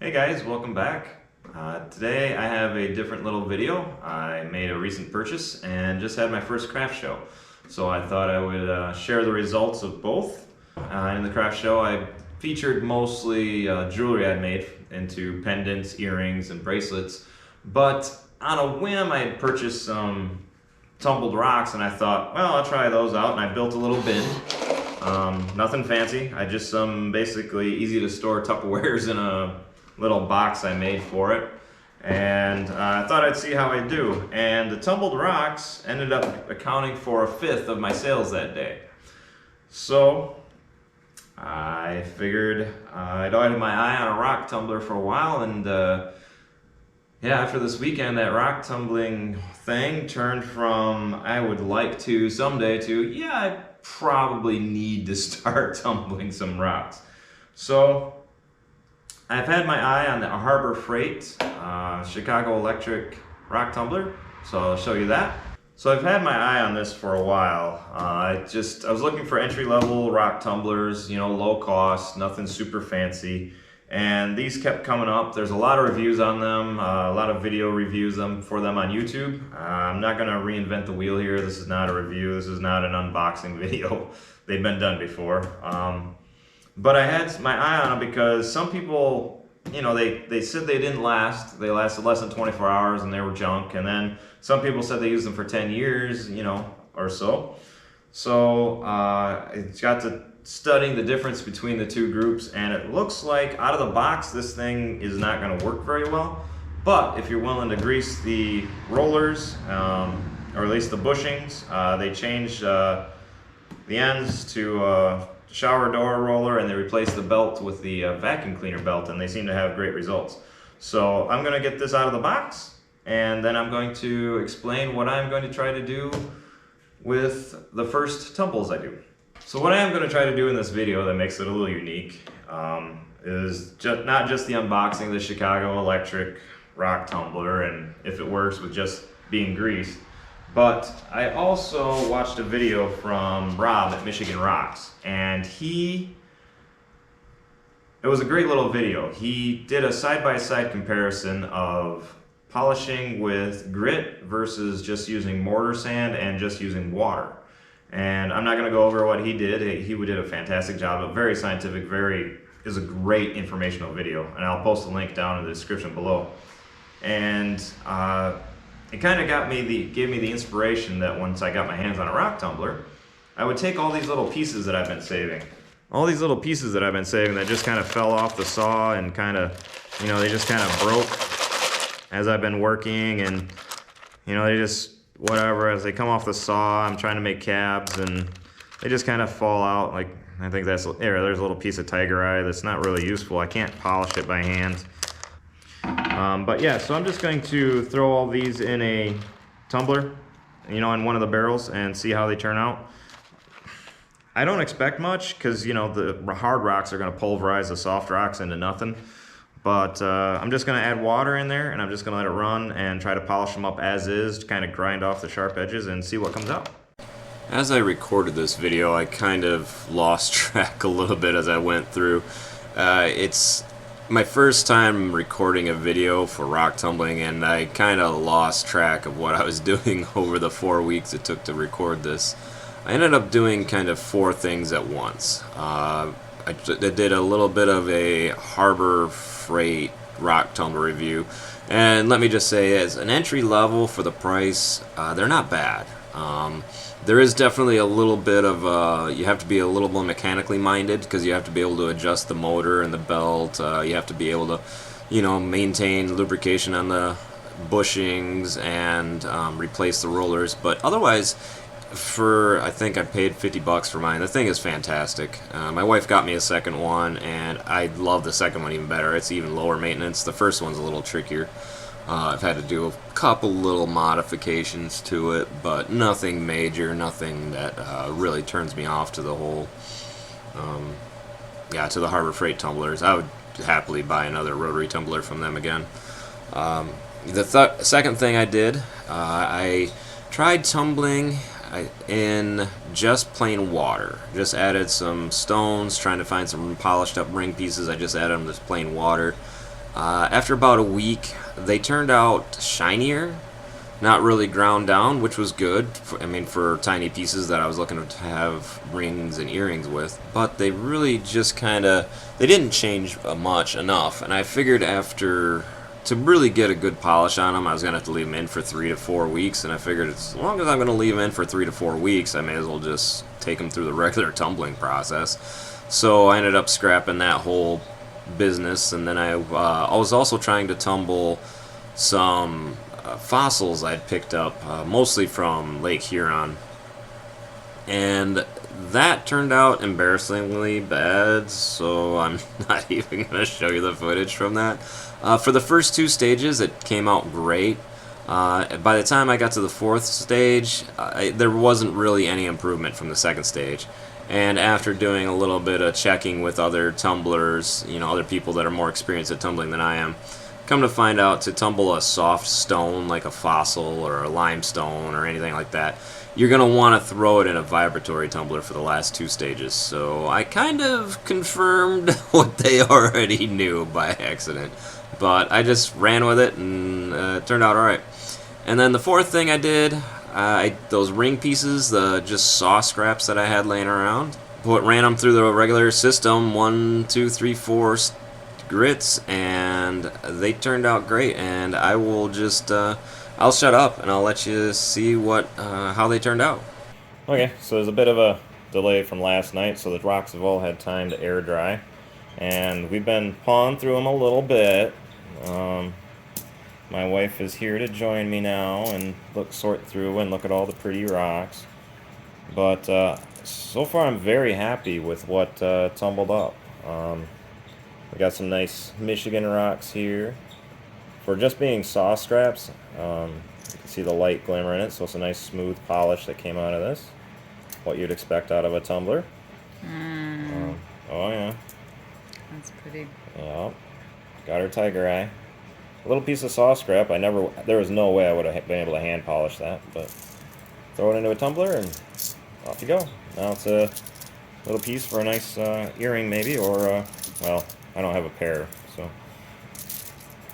Hey guys, welcome back. Today I have a different little video. I made a recent purchase and just had my first craft show. So I thought I would share the results of both. In the craft show I featured mostly jewelry I made into pendants, earrings, and bracelets. But on a whim I had purchased some tumbled rocks and I thought, well, I'll try those out, and I built a little bin. Nothing fancy. I just some basically easy to store Tupperwares in a little box I made for it, and I thought I'd see how I do. And the tumbled rocks ended up accounting for 1/5 of my sales that day. So I figured I'd had my eye on a rock tumbler for a while, and yeah, after this weekend, that rock tumbling thing turned from I would like to someday to, yeah, I probably need to start tumbling some rocks. So I've had my eye on the Harbor Freight Chicago Electric rock tumbler, so I'll show you that. So I've had my eye on this for a while. I was looking for entry-level rock tumblers, you know, low cost, nothing super fancy, and these kept coming up. There's a lot of reviews on them, a lot of video reviews for them on YouTube. I'm not going to reinvent the wheel here. This is not a review. This is not an unboxing video. They've been done before. But I had my eye on them because some people, you know, they said they didn't last. They lasted less than 24 hours and they were junk. And then some people said they used them for 10 years, you know, or so. So I got to studying the difference between the two groups, and it looks like out of the box this thing is not going to work very well. But if you're willing to grease the rollers, or at least the bushings, they changed the ends to shower door roller, and they replaced the belt with the vacuum cleaner belt, and they seem to have great results. So I'm going to get this out of the box, and then I'm going to explain what I'm going to try to do with the first tumbles I do. So what I am going to try to do in this video that makes it a little unique is not just the unboxing of the Chicago Electric rock tumbler and if it works with just being greased, but I also watched a video from Rob at Michigan Rocks, and it was a great little video. He did a side-by-side comparison of polishing with grit versus just using mortar sand and just using water. And I'm not going to go over what he did. He did a fantastic job, a very scientific, is a great informational video, and I'll post a link down in the description below. And it kind of gave me the inspiration that once I got my hands on a rock tumbler, I would take all these little pieces that I've been saving. All these little pieces that I've been saving that just kind of fell off the saw and kind of, you know, they just kind of broke as I've been working, and, you know, they just, whatever, as they come off the saw, I'm trying to make cabs, and they just kind of fall out. Like, I think there's a little piece of tiger eye that's not really useful. I can't polish it by hand. But yeah, so I'm just going to throw all these in a tumbler, you know, in one of the barrels, and see how they turn out. I don't expect much because, you know, the hard rocks are going to pulverize the soft rocks into nothing. But I'm just going to add water in there, and I'm just going to let it run and try to polish them up as is, to kind of grind off the sharp edges and see what comes out. As I recorded this video, I kind of lost track a little bit as I went through. It's my first time recording a video for rock tumbling, and I kind of lost track of what I was doing over the 4 weeks it took to record this. I ended up doing kind of 4 things at once. I did a little bit of a Harbor Freight rock tumbler review, and let me just say, as an entry level for the price, they're not bad. There is definitely a little bit of, you have to be a little more mechanically minded, because you have to be able to adjust the motor and the belt. You have to be able to, you know, maintain lubrication on the bushings and replace the rollers. But otherwise, I think I paid $50 for mine. The thing is fantastic. My wife got me a second one, and I love the second one even better. It's even lower maintenance. The first one's a little trickier. I've had to do a couple little modifications to it, but nothing major, nothing that really turns me off to the whole, to the Harbor Freight tumblers. I would happily buy another rotary tumbler from them again. The second thing I did, I tried tumbling in just plain water. Just added some stones, trying to find some polished up ring pieces. I just added them to plain water. After about a week, they turned out shinier, not really ground down, which was good. For tiny pieces that I was looking to have rings and earrings with. But they really just they didn't change much enough. And I figured to really get a good polish on them, I was going to have to leave them in for 3 to 4 weeks. And I figured as long as I'm going to leave them in for 3 to 4 weeks, I may as well just take them through the regular tumbling process. So I ended up scrapping that whole business, and then I was also trying to tumble some fossils I'd picked up, mostly from Lake Huron, and that turned out embarrassingly bad. So I'm not even going to show you the footage from that. For the first 2 stages, it came out great. By the time I got to the 4th stage, there wasn't really any improvement from the 2nd stage. And after doing a little bit of checking with other tumblers, other people that are more experienced at tumbling than I am, come to find out to tumble a soft stone like a fossil or a limestone or anything like that, you're going to want to throw it in a vibratory tumbler for the last 2 stages. So I kind of confirmed what they already knew by accident. But I just ran with it, and it turned out alright. And then the 4th thing I did, those ring pieces, the just saw scraps that I had laying around, ran them through the regular system, 1, 2, 3, 4 grits, and they turned out great. And I will just, I'll shut up and I'll let you see how they turned out. Okay, so there's a bit of a delay from last night, so the rocks have all had time to air dry, and we've been pawing through them a little bit. My wife is here to join me now and sort through and look at all the pretty rocks. But so far I'm very happy with what tumbled up. We got some nice Michigan rocks here. For just being saw scraps, you can see the light glimmer in it, so it's a nice smooth polish that came out of this. What you'd expect out of a tumbler. Oh yeah. That's pretty. Yeah. Got her tiger eye. A little piece of saw scrap. There was no way I would have been able to hand polish that, but throw it into a tumbler and off you go. Now it's a little piece for a nice earring maybe, or, well, I don't have a pair, so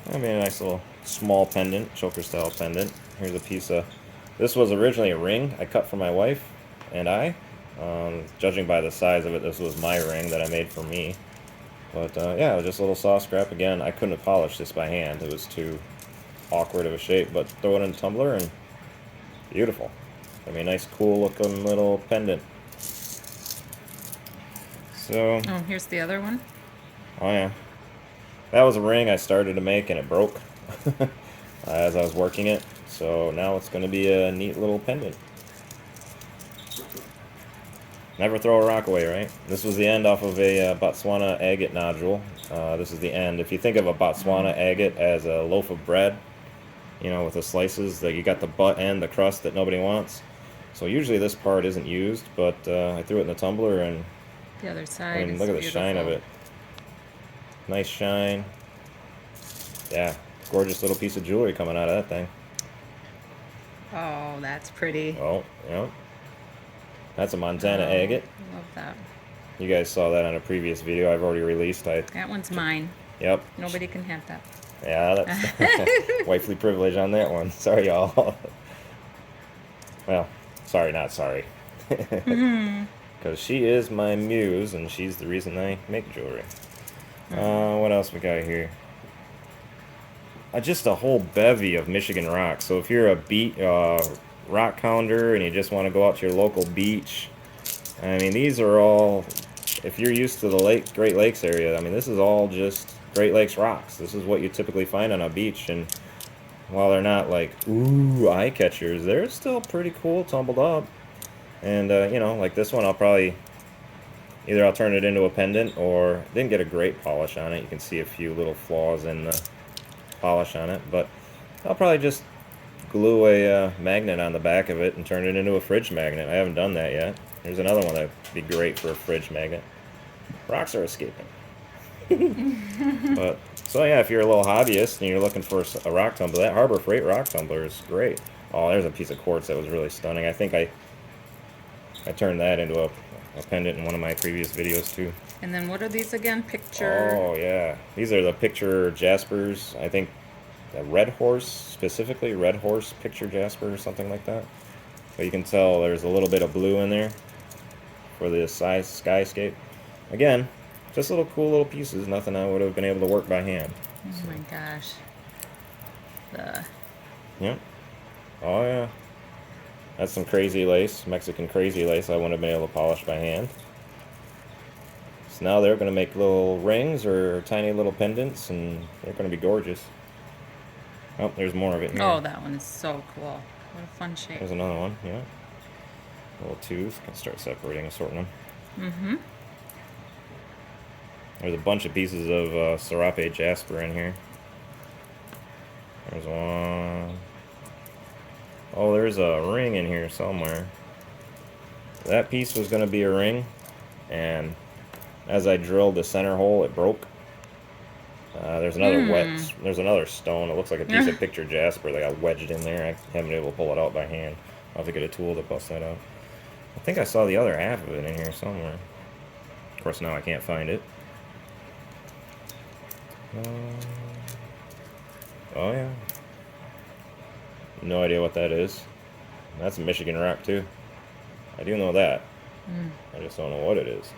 that'll be a nice little small pendant, choker style pendant. Here's a piece of, this was originally a ring I cut for my wife and I. Judging by the size of it, this was my ring that I made for me. But yeah, it was just a little saw scrap. Again, I couldn't have polished this by hand. It was too awkward of a shape, but throw it in a tumbler and beautiful. I mean, nice, cool looking little pendant. So. Oh, here's the other one. Oh yeah. That was a ring I started to make and it broke as I was working it. So now it's going to be a neat little pendant. Never throw a rock away, right? This was the end off of a Botswana agate nodule. This is the end. If you think of a Botswana agate as a loaf of bread, with the slices, that you got the butt end, the crust that nobody wants. So usually this part isn't used, but I threw it in the tumbler and the other side. Look at the shine of it. Nice shine. Yeah, gorgeous little piece of jewelry coming out of that thing. Oh, that's pretty. Oh, yeah. That's a Montana agate. Love that. You guys saw that on a previous video I've already released. That one's mine. Yep. Nobody can have that. Yeah, that's wifely privilege on that one. Sorry, y'all. Well, sorry, not sorry. Because she is my muse, and she's the reason I make jewelry. What else we got here? Just a whole bevy of Michigan rocks. So if you're a rock hound and you just want to go out to your local beach, I mean, these are all, if you're used to the Great Lakes area, I mean, this is all just Great Lakes rocks. This is what you typically find on a beach, and while they're not like, ooh, eye catchers, they're still pretty cool, tumbled up. And, like this one, I'll turn it into a pendant, or didn't get a great polish on it. You can see a few little flaws in the polish on it, but I'll probably just glue a magnet on the back of it and turn it into a fridge magnet. I haven't done that yet. There's another one that would be great for a fridge magnet. Rocks are escaping. But so yeah, if you're a little hobbyist and you're looking for a rock tumbler, that Harbor Freight rock tumbler is great. Oh, there's a piece of quartz that was really stunning. I think I turned that into a pendant in one of my previous videos too. And then what are these again? Picture. Oh yeah, these are the picture jaspers. I think the red horse, specifically red horse picture jasper or something like that. But you can tell there's a little bit of blue in there for the size skyscape. Again, just little cool little pieces. Nothing I would have been able to work by hand. Oh my gosh. Yep. Oh yeah. That's some crazy lace, Mexican crazy lace I wouldn't have been able to polish by hand. So now they're going to make little rings or tiny little pendants, and they're going to be gorgeous. Oh, there's more of it here. Oh, that one is so cool. What a fun shape. There's another one, yeah. Little tooth. Can start separating and sorting them. Mm-hmm. There's a bunch of pieces of serape jasper in here. There's one. Oh, there's a ring in here somewhere. That piece was going to be a ring, and as I drilled the center hole, it broke. There's another there's another stone. It looks like a piece of picture jasper that got wedged in there. I haven't been able to pull it out by hand. I'll have to get a tool to bust that out. I think I saw the other half of it in here somewhere. Of course, now I can't find it. Oh yeah. No idea what that is. That's a Michigan rock too. I do know that. I just don't know what it is.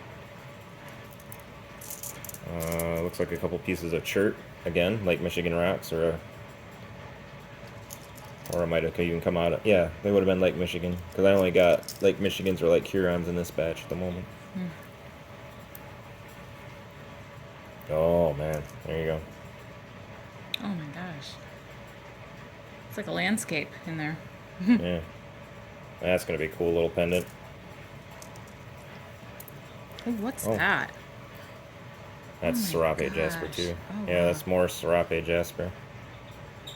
Looks like a couple pieces of chert. Again, like Michigan rocks, or it might have even come out of, yeah, they would have been Lake Michigan, because I only got Lake Michigans or Lake Hurons in this batch at the moment. Oh man, there you go. Oh my gosh. It's like a landscape in there. Yeah, that's gonna be a cool little pendant. Oh, what's that? That's Oh my serape jasper gosh. too. Oh, Yeah, wow. that's more serape jasper.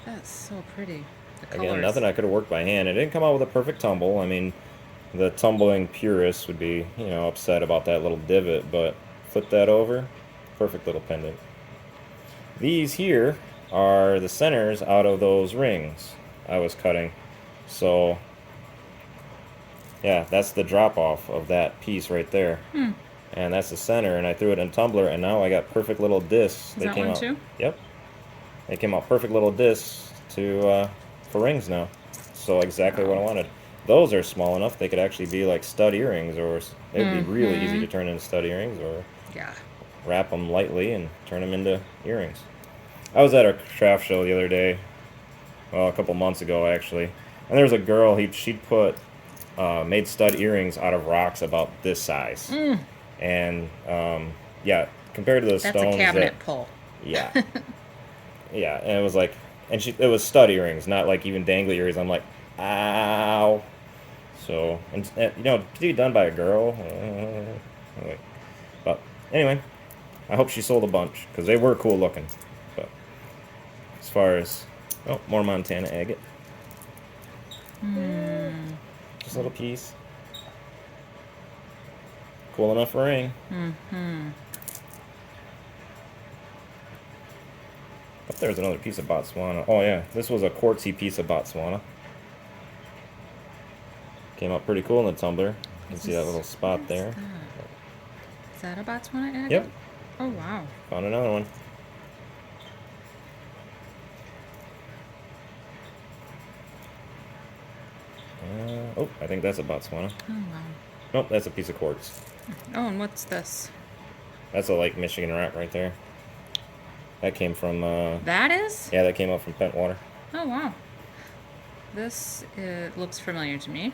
That's so pretty. The Again, colors. nothing I could have worked by hand. It didn't come out with a perfect tumble. I mean, the tumbling purists would be, upset about that little divot, but flip that over, perfect little pendant. These here are the centers out of those rings I was cutting. So, yeah, that's the drop off of that piece right there. And that's the center, and I threw it in a tumbler, and now I got perfect little discs. Is that one too? Yep. They came out perfect little discs for rings now. So exactly what I wanted. Those are small enough they could actually be like stud earrings, or it would be really easy to turn into stud earrings, or Yeah. wrap them lightly and turn them into earrings. I was at a craft show the other day, well, a couple months ago actually, and there was a girl, she'd put, made stud earrings out of rocks about this size. And, yeah, compared to the That's stones a cabinet pull. yeah. Yeah, and it was like, it was stud earrings, not like even dangly earrings. I'm like, ow. So, and to be done by a girl. But anyway, I hope she sold a bunch, because they were cool looking. But as far as, more Montana agate. Just a little piece. Cool enough for a ring. Up there's another piece of Botswana. Oh yeah, this was a quartzy piece of Botswana. Came out pretty cool in the tumbler. You can see that little spot there. Is that a Botswana agate? Yep. Oh wow. Found another one. I think that's a Botswana. Oh wow. Nope, that's a piece of quartz. Oh, and what's this? That's a Lake Michigan rock right there. That came from, That is? yeah, that came up from Pentwater. Oh wow. This looks familiar to me.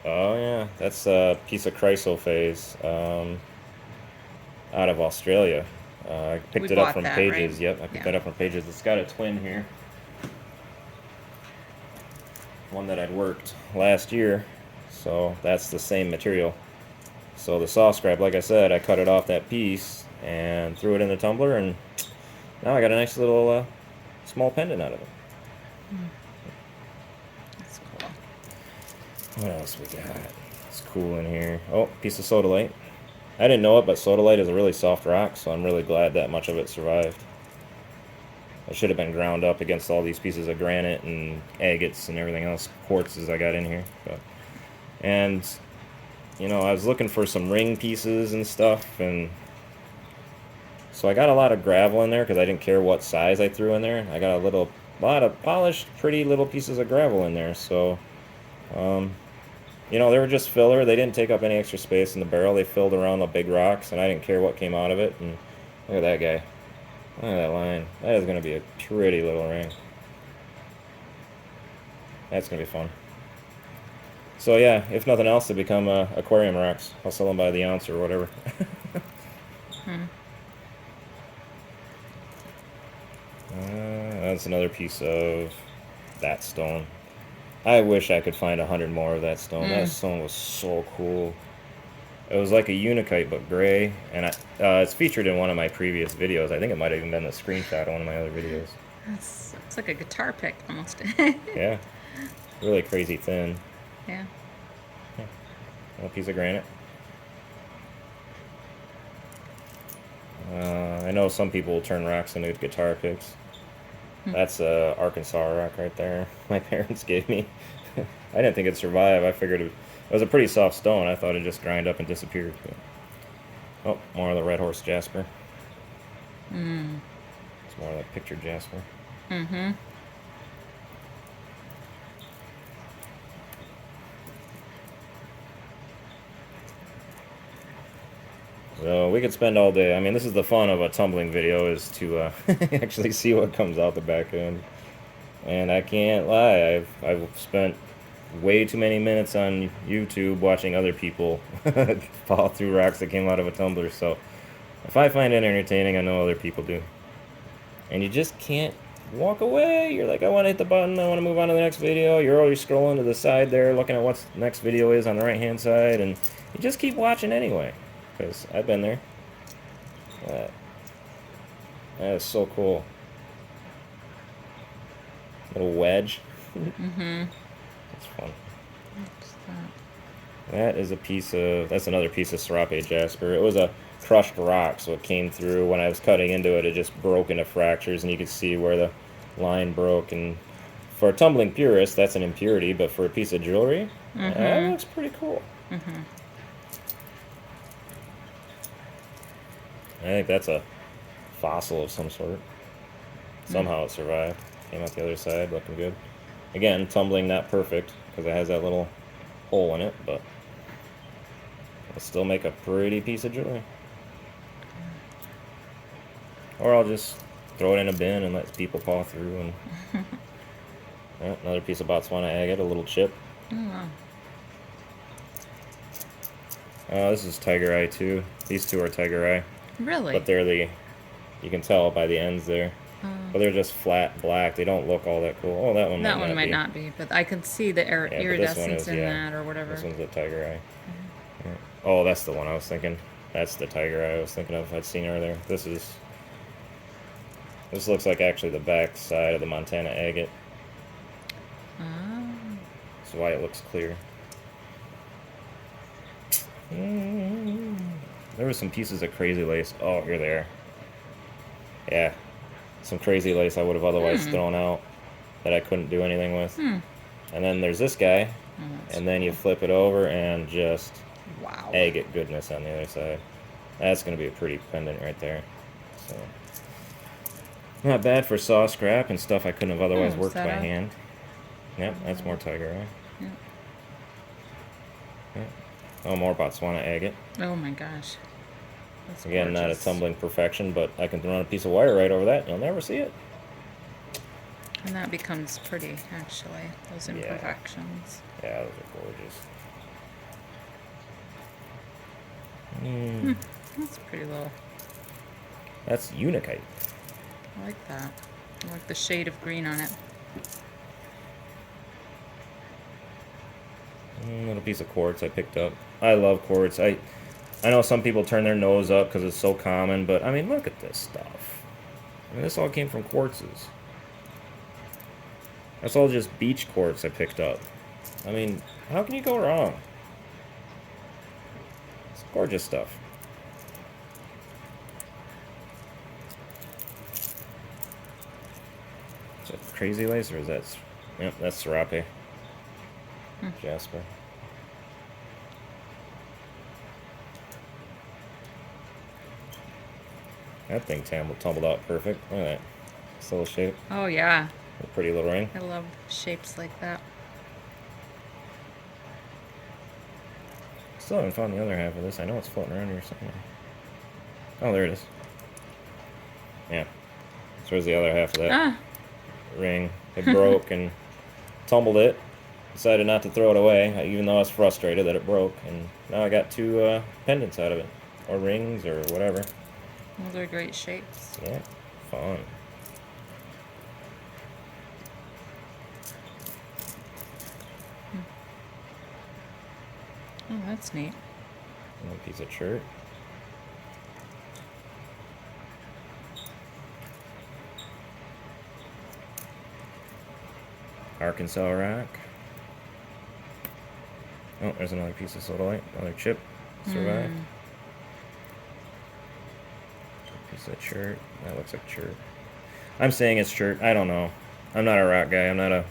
Oh yeah, that's a piece of chrysophase out of Australia. I picked We it up bought from that, Pages. right? Yep, I picked Yeah. that up from Pages. It's got a twin here. One that I'd worked last year, so that's the same material. So the saw scrap, like I said, I cut it off that piece and threw it in the tumbler, and now I got a nice little small pendant out of it. That's cool. What else we got? It's cool in here. Oh, piece of sodalite. I didn't know it, but sodalite is a really soft rock, so I'm really glad that much of it survived. It should have been ground up against all these pieces of granite and agates and everything else, quartzes I got in here. And you know, I was looking for some ring pieces and stuff, and so I got a lot of gravel in there because I didn't care what size I threw in there. I got a lot of polished, pretty little pieces of gravel in there. So, you know, they were just filler. They didn't take up any extra space in the barrel. They filled around the big rocks, and I didn't care what came out of it. And look at that guy. Look at that line. That is going to be a pretty little ring. That's going to be fun. So yeah, if nothing else, they become aquarium rocks. I'll sell them by the ounce or whatever. That's another piece of that stone. I wish I could find 100 more of that stone. That stone was so cool. It was like a unikite but gray, and it's featured in one of my previous videos. I think it might have even been the screenshot of one of my other videos. It's like a guitar pick almost. Yeah, really crazy thin. Yeah. A piece of granite. I know some people will turn rocks into guitar picks. That's a Arkansas rock right there. My parents gave me. I didn't think it'd survive. I figured it was a pretty soft stone. I thought it'd just grind up and disappear. Oh, more of the red horse jasper. It's more like pictured jasper. So we could spend all day. I mean, this is the fun of a tumbling video, is to actually see what comes out the back end. And I can't lie, I've spent way too many minutes on YouTube watching other people fall through rocks that came out of a tumbler. So if I find it entertaining, I know other people do. And you just can't walk away. You're like, I want to hit the button, I want to move on to the next video. You're always scrolling to the side there, looking at what the next video is on the right hand side, and you just keep watching anyway. Because I've been there. That is so cool. Little wedge. That's fun. That is a piece of, that's another piece of Serape jasper. It was a crushed rock, so it came through. When I was cutting into it, it just broke into fractures, and you could see where the line broke. And for a tumbling purist, that's an impurity, but for a piece of jewelry, that looks pretty cool. I think that's a fossil of some sort. Somehow it survived. Came out the other side, looking good. Again, tumbling not perfect, because it has that little hole in it, but it'll still make a pretty piece of jewelry. Or I'll just throw it in a bin and let people paw through. And yeah, another piece of Botswana agate, a little chip. This is tiger eye too. These two are tiger eye. Really? But they're you can tell by the ends there. But they're just flat black. They don't look all that cool. Oh, that one might not be, but I can see the iridescence in that or whatever. This one's a tiger eye. Yeah. Oh, that's the one I was thinking. That's the tiger eye I was thinking of. I'd seen earlier. This looks like actually the back side of the Montana agate. That's why it looks clear. There were some pieces of crazy lace. Oh, you're there. Yeah. Some crazy lace I would have otherwise thrown out that I couldn't do anything with. And then there's this guy, and then you flip it over and just agate goodness on the other side. That's going to be a pretty pendant right there. So not bad for saw scrap and stuff I couldn't have otherwise worked by hand. Yep, that's more tiger eye. Yep. Oh, more Botswana agate. Oh my gosh. That's Again, not a gorgeous. tumbling perfection, but I can run a piece of wire right over that, and you'll never see it. And that becomes pretty, actually, those imperfections. Yeah, those are gorgeous. That's pretty low. That's unikite. I like that. I like the shade of green on it. Little piece of quartz I picked up. I love quartz. I know some people turn their nose up because it's so common, but I mean, look at this stuff. I mean, this all came from quartzes. That's all just beach quartz I picked up. I mean, how can you go wrong? It's gorgeous stuff. Is that crazy lace or is that... Yep, that's Serape. Jasper. That thing tumbled out perfect. Look at that. Still shape. Oh yeah. A pretty little ring. I love shapes like that. Still haven't found the other half of this. I know it's floating around here somewhere. Oh, there it is. Yeah. So there's the other half of that Ah. ring. It broke and tumbled it. Decided not to throw it away, even though I was frustrated that it broke. And now I got two pendants out of it. Or rings or whatever. Those are great shapes. Yeah. Fun. Oh, that's neat. One piece of shirt. Arkansas rock. Oh, there's another piece of sodalite. Another chip. Survive. Piece of shirt. That looks like shirt. I'm saying it's shirt. I don't know. I'm not a rock guy. I'm not a...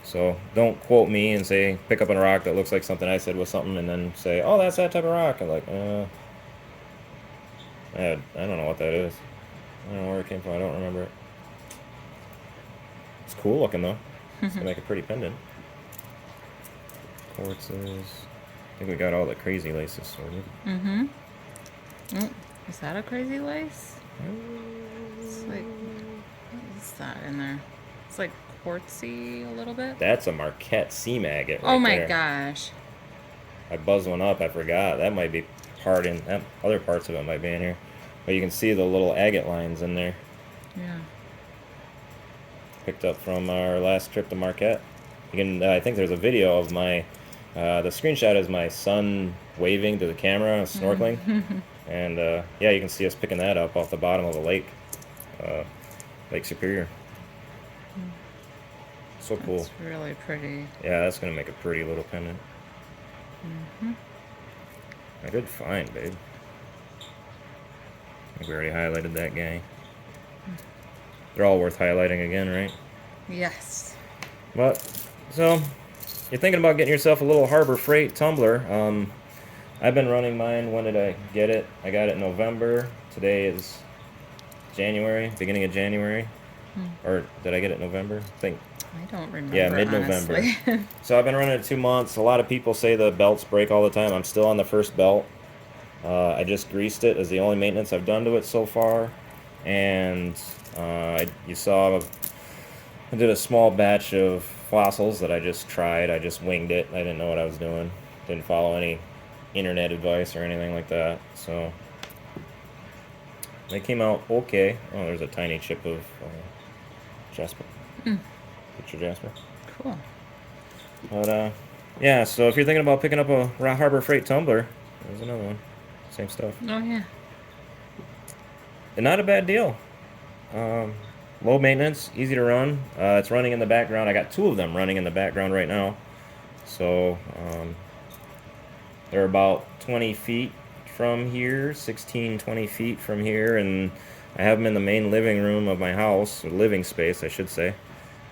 So don't quote me and say, pick up a rock that looks like something I said was something and then say, oh, that's that type of rock. I'm like, I don't know what that is. I don't know where it came from. I don't remember it. It's cool looking, though. It's going to make a pretty pendant. Quartzes. I think we got all the crazy laces sorted. Mm-hmm. Oh, is that a crazy lace? It's like, what is that in there? It's like quartzy a little bit. That's a Marquette sea maggot right Oh my there. gosh. I buzzed one up. I forgot. That might be part in... other parts of it might be in here. But you can see the little agate lines in there. Yeah. Picked up from our last trip to Marquette. You can, I think there's a video of my, the screenshot is my son waving to the camera, snorkeling. And yeah, you can see us picking that up off the bottom of a lake, Lake Superior. So cool. It's really pretty. Yeah, that's going to make a pretty little pendant. A good find, babe. I think we already highlighted that guy. They're all worth highlighting again, right? Yes. But, so, you're thinking about getting yourself a little Harbor Freight tumbler. I've been running mine. When did I get it? I got it in November. Today is January, beginning of January. Or did I get it in November? I think. I don't remember. Yeah, mid-November. Honestly. So I've been running it 2 months. A lot of people say the belts break all the time. I'm still on the first belt. I just greased it as the only maintenance I've done to it so far. And you saw I did a small batch of fossils that I just tried. I just winged it. I didn't know what I was doing. Didn't follow any internet advice or anything like that. So they came out okay. Oh, there's a tiny chip of jasper. Picture jasper. Cool. But yeah, so if you're thinking about picking up a Harbor Freight tumbler, there's another one. Same stuff. Oh yeah. And not a bad deal. Low maintenance, easy to run. It's running in the background. I got 2 of them running in the background right now. So they're about 20 feet from here, 16, 20 feet from here, and I have them in the main living room of my house, or living space, I should say.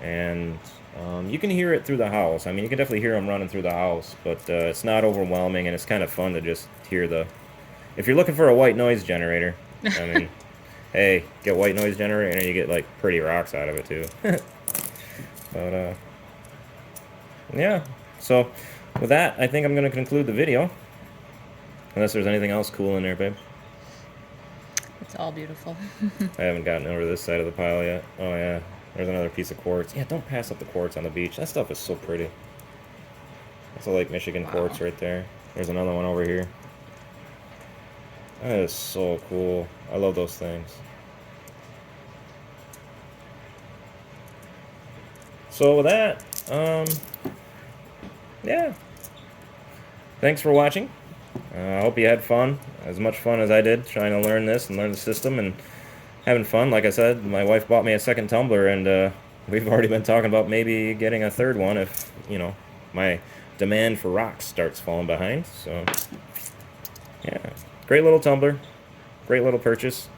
And you can hear it through the house. I mean, you can definitely hear them running through the house, but it's not overwhelming, and it's kind of fun to just hear the... If you're looking for a white noise generator, I mean... Hey, get white noise generator and you get like pretty rocks out of it too. But yeah. So with that, I think I'm gonna conclude the video. Unless there's anything else cool in there, babe. It's all beautiful. I haven't gotten over this side of the pile yet. Oh yeah, there's another piece of quartz. Yeah, don't pass up the quartz on the beach. That stuff is so pretty. That's a Lake Michigan quartz right there. There's another one over here. That is so cool. I love those things. So with that, yeah. Thanks for watching. I hope you had fun, as much fun as I did trying to learn this and learn the system and having fun. Like I said, my wife bought me a second tumbler, and we've already been talking about maybe getting a third one if, you know, my demand for rocks starts falling behind. So, yeah. Great little tumbler, great little purchase.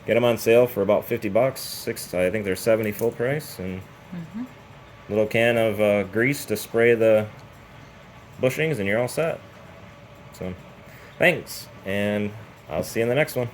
Get them on sale for about $50. I think they're 70 full price, and little can of grease to spray the bushings, and you're all set. So, thanks, and I'll see you in the next one.